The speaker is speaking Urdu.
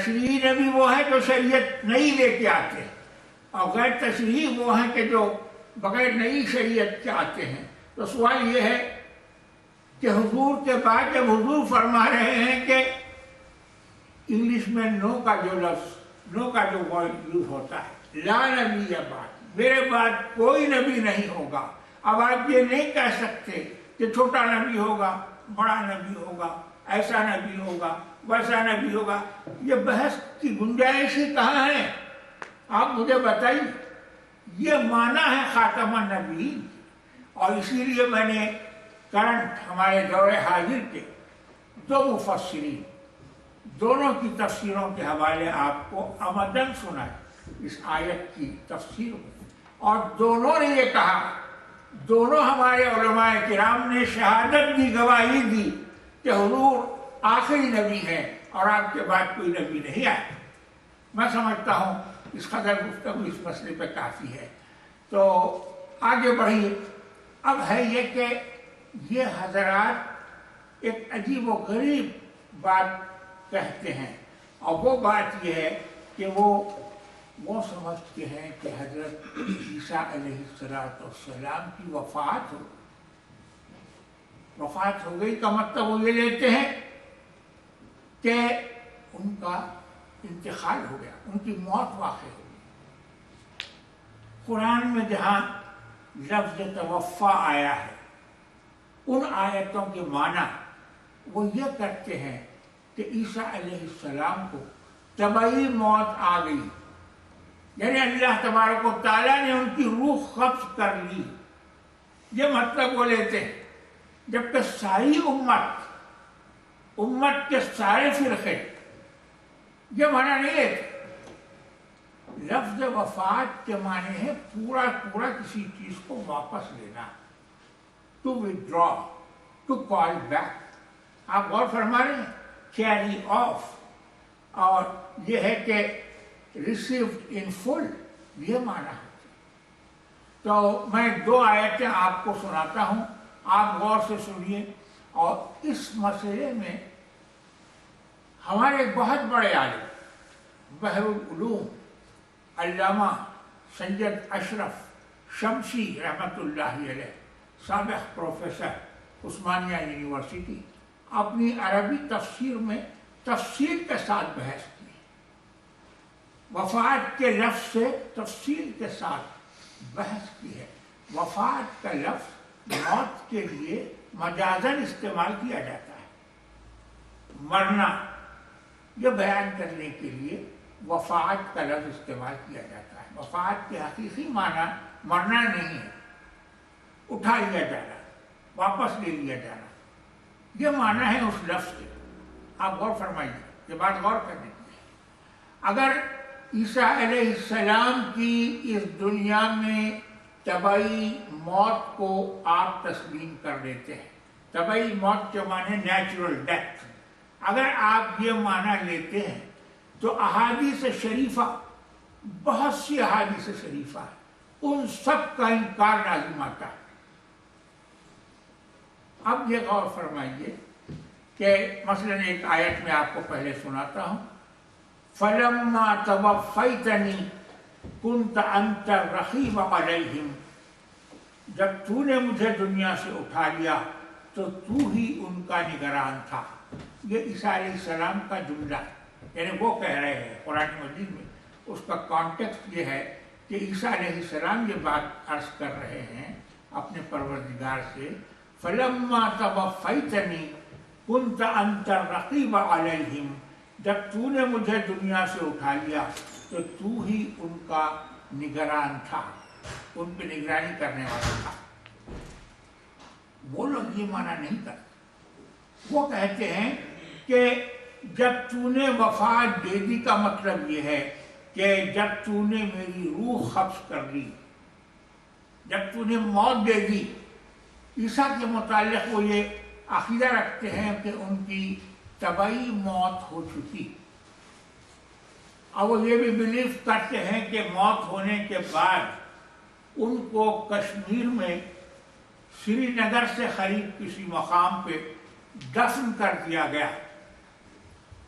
تشریعی نبی وہ ہیں جو شریعت نئی لے کے آتے ہیں، اور غیر تشریعی وہ ہیں کہ جو بغیر نئی شریعت کے آتے ہیں۔ تو سوال یہ ہے کہ حضور کے بعد جب حضور فرما رہے ہیں کہ انگلش میں نو کا جو لفظ، نو کا جو ورڈ یوز ہوتا ہے، لا نبی بعد، میرے بعد کوئی نبی نہیں ہوگا، اب آپ یہ نہیں کہہ سکتے کہ چھوٹا نبی ہوگا، بڑا نبی ہوگا، ایسا نبی ہوگا، ویسا نبی ہوگا، یہ بحث کی گنجائش ہی کہاں ہے؟ آپ مجھے بتائیے۔ یہ معنی ہے خاتم النبیین، اور اسی لیے میں نے کرنٹ ہمارے دور حاضر کے دو مفسرین، دونوں کی تفسیروں کے حوالے آپ کو عمدن سنائے اس آیت کی تفسیر میں، اور دونوں نے یہ کہا، دونوں ہمارے علماء کرام نے شہادت دی، گواہی دی کہ حضور آخری نبی ہیں اور آپ کے بعد کوئی نبی نہیں آئے۔ میں سمجھتا ہوں اس قدر گفتگو اس مسئلے پہ کافی ہے، تو آگے بڑھیے۔ اب ہے یہ کہ یہ حضرات ایک عجیب و غریب بات کہتے ہیں، اور وہ بات یہ ہے کہ وہ سمجھتے ہیں کہ حضرت عیسیٰ علیہ السلام کی وفات ہو گئی کا مطلب وہ یہ لیتے ہیں کہ ان کا انتقال ہو گیا، ان کی موت واقع ہو گئی۔ قرآن میں جہاں لفظ توفا آیا ہے، ان آیتوں کے معنی وہ یہ کرتے ہیں کہ عیسیٰ علیہ السلام کو طبعی موت آ گئی، یعنی اللہ تبارک و تعالیٰ نے ان کی روح قبض کر لی، یہ مطلب وہ لیتے ہیں۔ جبکہ ساری امت کے سارے فرقے یہ معنی نہیں لیتے۔ لفظ وفات کے معنی ہے پورا کسی چیز کو واپس لینا، to withdraw، to call back. آپ غور فرما رہے ہیں، کیری آف، اور یہ ہے کہ ریسیوڈ ان فل، یہ معنی ہے۔ تو میں دو آیتیں آپ کو سناتا ہوں، آپ غور سے سنیے، اور اس مسئلے میں ہمارے بہت بڑے عالم بحر العلوم علامہ سید اشرف شمسی رحمۃ اللہ علیہ، سابق پروفیسر عثمانیہ یونیورسٹی، اپنی عربی تفسیر میں تفصیل کے ساتھ بحث کی، وفات کے لفظ سے تفصیل کے ساتھ بحث کی ہے۔ وفات کا لفظ موت کے لیے مجازاً استعمال کیا جاتا ہے، مرنا یہ بیان کرنے کے لیے وفات کا لفظ استعمال کیا جاتا ہے۔ وفات کے حقیقی معنی مرنا نہیں ہے، اٹھا لیا جانا، واپس لے لیا جانا، یہ معنی ہے اس لفظ کے۔ آپ غور فرمائیے، یہ بات غور کرنے کی ہے۔ اگر عیسیٰ علیہ السلام کی اس دنیا میں طبعی موت کو آپ تسلیم کر لیتے ہیں، طبعی موت کے معنی نیچرل ڈیتھ، اگر آپ یہ معنی لیتے ہیں تو احادیث شریفہ، بہت سی احادیث شریفہ ہے، ان سب کا انکار لازم آتا ہے۔ اب یہ غور فرمائیے کہ مثلا ایک آیت میں آپ کو پہلے سناتا ہوں، فَلَمَّا تَوَفَّيْتَنِي كُنْتَ أَنْتَ الرَّقِيبَ عَلَيْهِمْ، جب تو نے مجھے دنیا سے اٹھا لیا تو تو ہی ان کا نگران تھا۔ یہ عیسیٰ علیہ السلام کا جملہ ہے، یعنی وہ کہہ رہے ہیں قرآن مجید میں، اس کا کانٹیکسٹ یہ ہے کہ عیسیٰ علیہ السلام یہ بات عرض کر رہے ہیں اپنے پروردگار سے، فَلَمَّا تَوَفَّيْتَنِي كُنْتَ أَنْتَ الرَّقِيبَ عَلَيْهِمْ، جب تو نے مجھے دنیا سے اٹھا لیا تو تو ہی ان کا نگران تھا، ان پہ نگرانی کرنے والا تھا۔ وہ لوگ یہ معنی نہیں کرتے، وہ کہتے ہیں کہ جب تو نے وفات دے دی کا مطلب یہ ہے کہ جب تو نے میری روح قبض کر لی، جب تو نے موت دے دی۔ عیسیٰ کے متعلق وہ یہ عقیدہ رکھتے ہیں کہ ان کی طبعی موت ہو چکی، اور وہ یہ بھی بلیو کرتے ہیں کہ موت ہونے کے بعد ان کو کشمیر میں سری نگر سے قریب کسی مقام پہ دفن کر دیا گیا۔